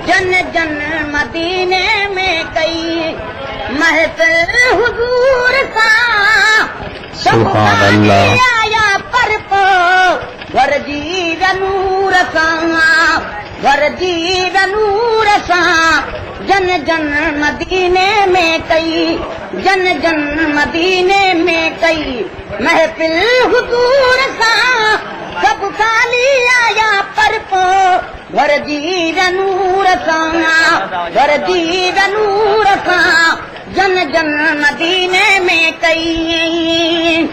जन जन मदीने में कई महफिल हुजूर सा सुभान अल्लाह आया पर पो वरजी नूर सा वरजी नूर सा जन जन मदीने में कई जन जन मदीने में कई महफिल हुजूर सा सब खाली आया पर पो घर जी नूर सा घर जी नूर सा जन जन मदीने में कई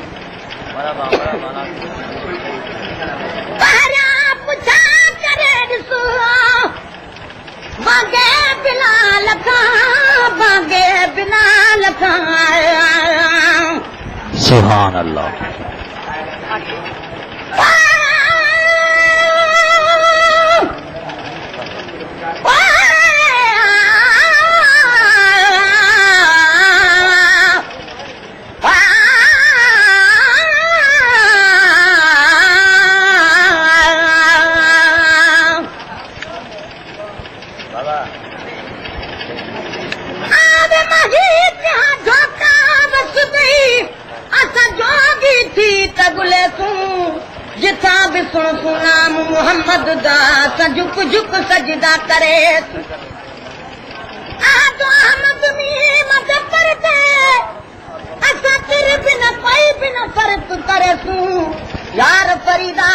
पारा पुछा करे ॾिसो बागे बिना लखा बागे बिना लखा सुभान अल्लाह जिथा भी सुन सुनाम मोहम्मद दास झुक झुक सजदा करे आजो अहमद मत करते असा तेरे बिना कोई बिना फर्क करे सू यार फरीदा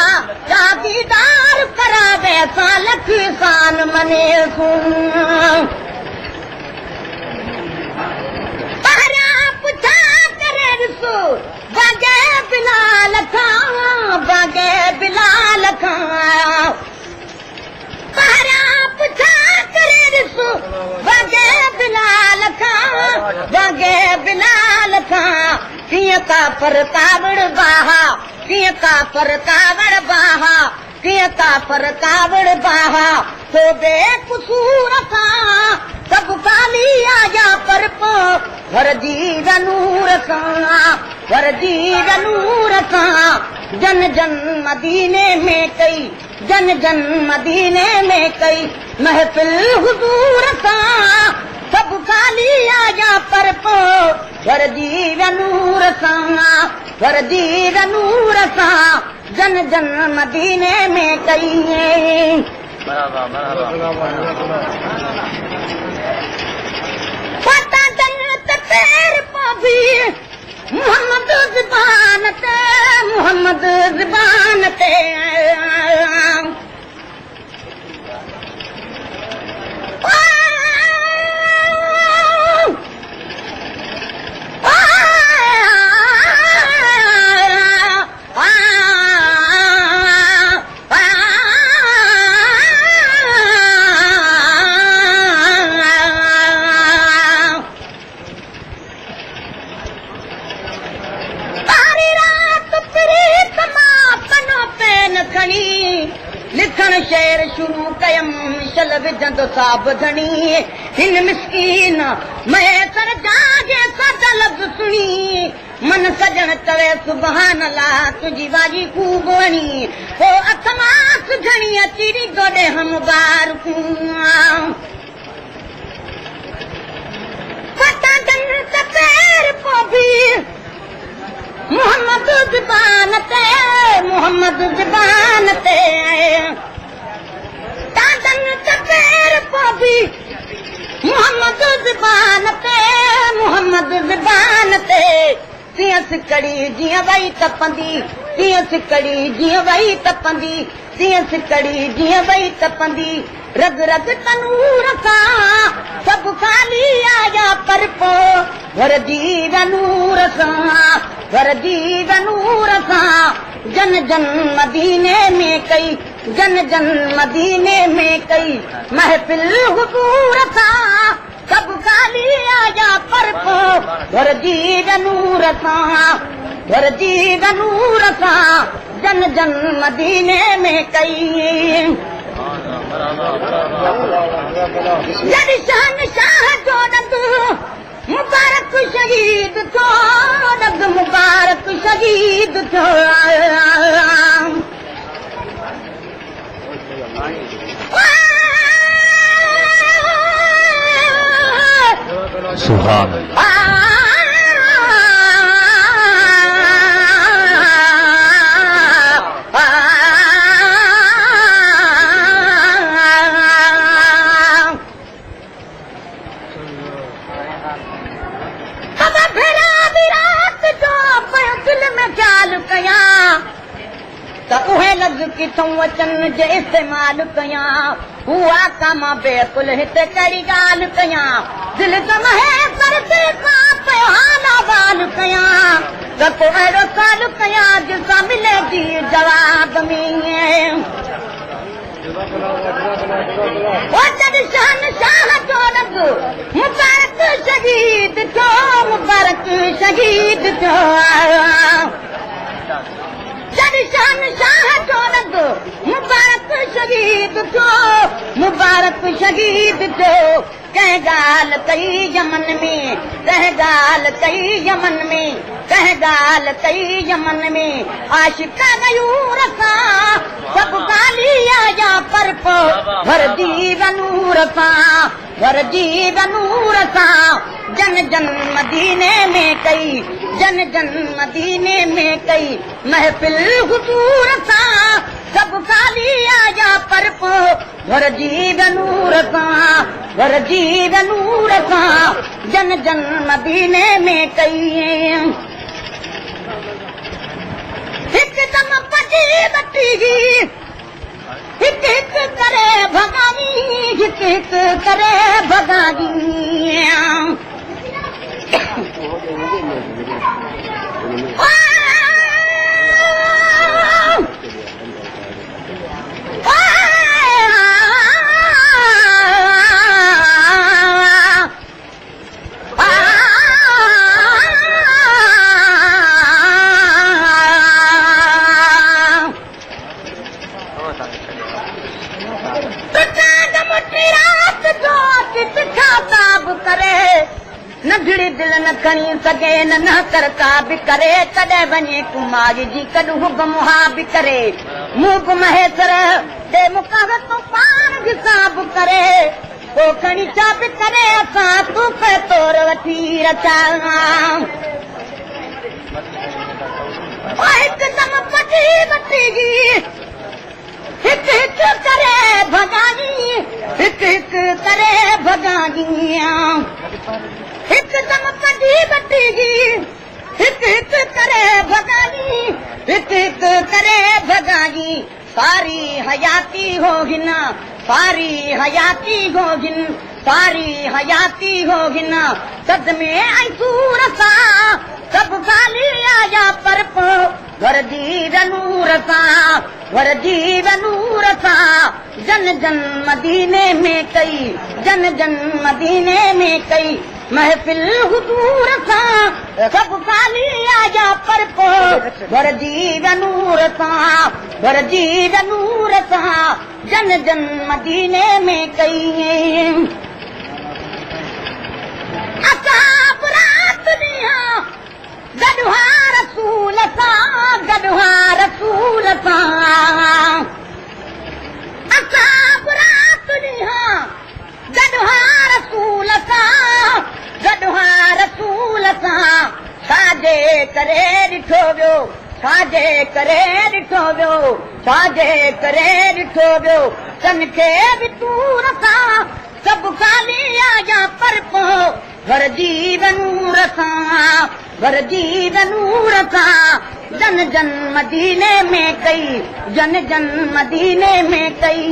या दीदार करावे असा लख सान मने सू पारा पुछा करे ॾिसो बागे बिलाल खां बागे बिलाल खां पारा पुछा करे ॾिसो बागे बिलाल खां बागे बिलाल खां कीअं काफ़र कावड़ बाहा कीअं काफ़र कावड़ बाहा कीअं काफ़र कावड़ बाहा तो बेकसूर खां सब खाली आया पर पो घर जी नूर सां घर जी नूर सां जन जन मदीने में कई जन जन मदीने में कई महफिल हुजूर सां सब खाली आया पर पो घर जी नूर सां घर जी नूर सां जन जन मदीने में कई पता जन्नत पैर पावी मोहम्मद ज़बान ते मोहम्मद ज़बान ते लिखण शेर शुरू कयम शल विझंदो साबधणी हिन मिसकीन मैं कर जागे सादा लफ़्ज़ सुणी मन सजण चवे सुभान अल्लाह तुझी वाजी खूब वणी हो अखमास घणी अची गोॾे हम बार पता जन्नत पैर पवी मोहम्मद ज़बान ते मोहम्मद ज़बान ते जन्नत पैर पवी मोहम्मद ज़बान ते मोहम्मद ज़बान ते तीअं सिकड़ी जीअं वई तपंदी तीअं सिकड़ी जीअं वई तपंदी तीअं सिकड़ी जीअं वई तपंदी रग रग तनूर सां सब खाली आया पर पो घर जी नूर सां घर जी नूर सां जन जन मदीने में कई जन जन मदीने में कई महफिल हुजूर सां सब खाली आया पर पो घर जी नूर सां घर जी नूर सां जन जन मदीने में कई जॾहिं शहनशाह जो रग मुबारक शहीद थियो रग मुबारक शहीद थियो सुभान अल्लाह। उहे लफ़्ज़ किथों अचनि जे इस्तेमाल कयां हुआ कम बेकुल हिते कहिड़ी ॻाल्हि कयां दिलि गम है पर दिलि सां पियो हाना वाल कयां त को अहिड़ो साल कयां जिसां मिले थी जवाब में ओ जॾहिं शहनशाह जो रंग मुबारक शहीद थियो मुबारक शहीद थियो जॾहिं शहनशाह जो रंग मुबारक शहीद थियो मुबारक शहीद थियो कंहिं ॻाल्हि कई यमन में कंहिं ॻाल्हि कई यमन में कंहिं ॻाल्हि कई यमन में आशिक़ गयूर सां सभु ॻाल्हि आया पर पोइ भरजी वनूर सां भरजी वनूर सां जन जन मदीने में कई जन जन मदीने में कई महफ़िल हुजूर सां सभु ॻाल्हि आया पर पोइ भरजी वनूर सां भरजी वनूर सां जन जन मदीने में कई हिकदम पटी बटी हिक हिक करे भगानी हिक हिक करे भगानी नंढड़ी दिल न खणी सघे न करका बि करे कॾहिं वञे कुमारी जी कॾहिं हुब मुहा बि करे मुंहुं बि महेसर दे मुकाव तूं पाण हिसाब करे पोइ खणी छा बि करे असां तूं पे तोर वठी रचा हिकदम पटी बटी हिक हिक करे भगानी हिक हिक करे भगानी हिकदम पटी बटी हिक हिक करे भगानी हिक हिक करे भगानी सारी हयाती हो हिन सारी हयाती हो हिन सारी हयाती हो हिन सदमे ऐं सूर सां सभु ॻाल्हि आया पर पोइ भरजी वनूर सां भरजी वनूर सां जन जन मदीने में कई जन जन मदीने में कई महफ़िल हुजूर सां सभु ॻाल्हि आया पर पोइ भरजी वनूर सां भरजी वनूर सां जन जन मदीने में कई असां रात ॾींहं गॾुहा रसूल सां गॾुहा रसूल सां असां रात ॾींहं गॾुहा रसूल सां गॾुहा रसूल सां छाजे करे ॾिठो वियो छाजे करे ॾिठो वियो छाजे करे ॾिठो वियो सन खे बि तूर सां सभु ॻाल्हि आया पर पोइ भरजी वनूर सां भरजी वनूर सां जन जन मदीने में कई जन जन मदीने में कई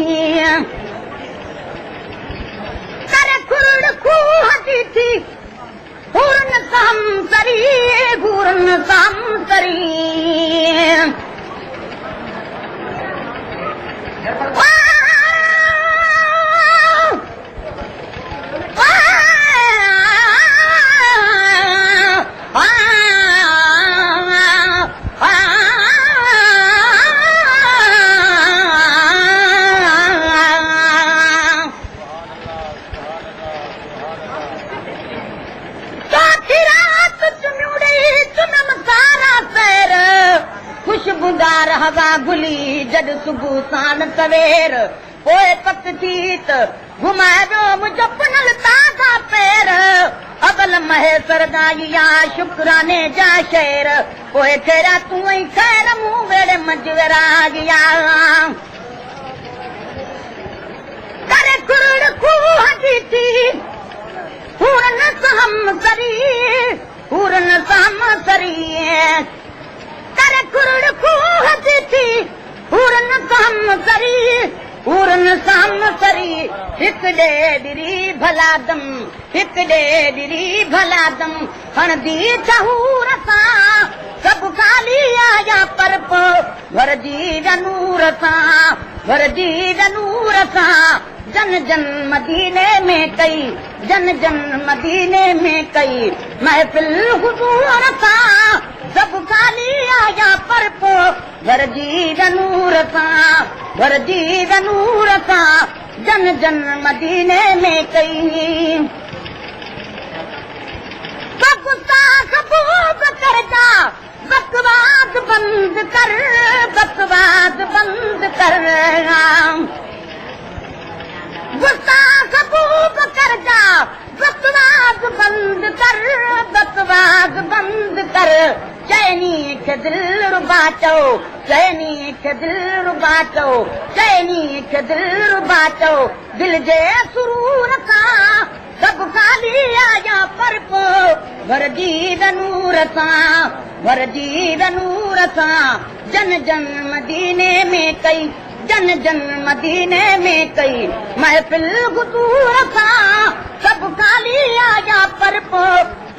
करे खुरड़ खूह जी थी हुरन सामसरी हुरन सामसरी खुशबूदार हवा भुली जद सुबह सान सवेर पोइ पत थी त घुमाए वियो मुंहिंजो पुनल ताज़ा पैर अबल महेसर दाइया शुक्राने जा शेर पोए तेरा तू ही खैर मुंह वेड़े मजवेरा गया करे कुरड़ खूह जीती पूरन सहम सरी पूरन सहम सरी करे कुरड़ खूह जीती पूरन सहम सरी पूरन सहम सरी हिक डेरी भलादम हिक डेरी भलादम हण दी चहूर सा सब खाली आया पर पो घर जी नूर सा घर जी नूर सा जन जन मदीने में कई जन जन मदीने में कई महफिल हुजूर सा सब खाली आया पर पो घर जी नूर सा घर जी नूर सा जन जन मदीने में कई सबूत कर जा बकवास बंद कर बकवास बंद कर गुस्सा सबूत कर जा बकवास बंद कर बकवास बंद कर चैनी के दिल रुबाचो चैनी के दिल रुबाचो चैनी के दिल रुबाचो दिल जे सुरूर सा सब खाली आया पर पो घर जी नूर सा घर जी नूर सा जन जन मदीने में कई जन जन मदीने में कई महफिल हुजूर सा सब खाली आया पर पो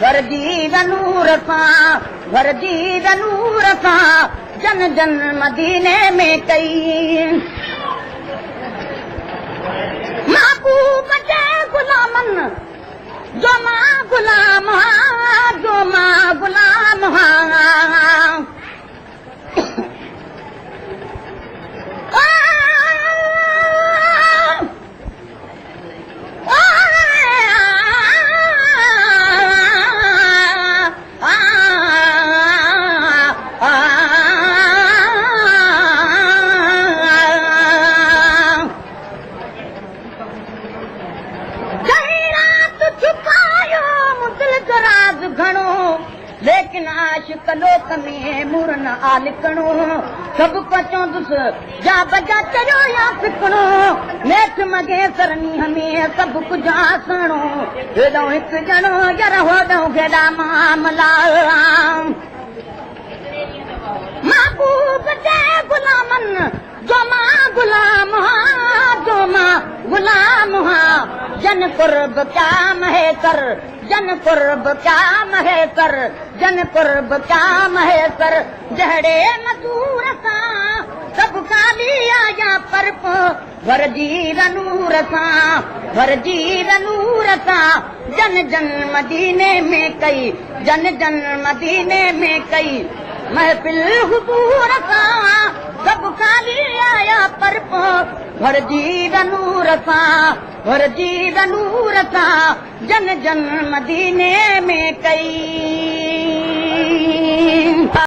घर जी नूर सा घर जी नूर सा जन जन मदीने में कई महबूब जे गुलामन जो मां गुलाम जो मां गुलाम लेकिन आशिक लोक में मुरन आलिकणो सब पचोंदुस जा बजा चढ़ो या सिकणो नेठ मगे सरनी हमें सब कुछ आसणो हेॾो हिकु ॼणो जर होॾो गेॾा मामला महबूब जे गुलामन जो मां गुलाम जो मां गुलाम जन कुर्ब क्या महे कर जन कुर्ब क्या महे कर जन कुर्ब क्या महे कर जहड़े मजूर सा सब खाली आया पर पो घर जी नूर सा घर जी नूर सा जन जन मदीने में कई जन जन मदीने में कई महफिल हुजूर सा सब खाली आया पर पो घर जी नूर सा घर जी नूर सा जन जन मदीने में कई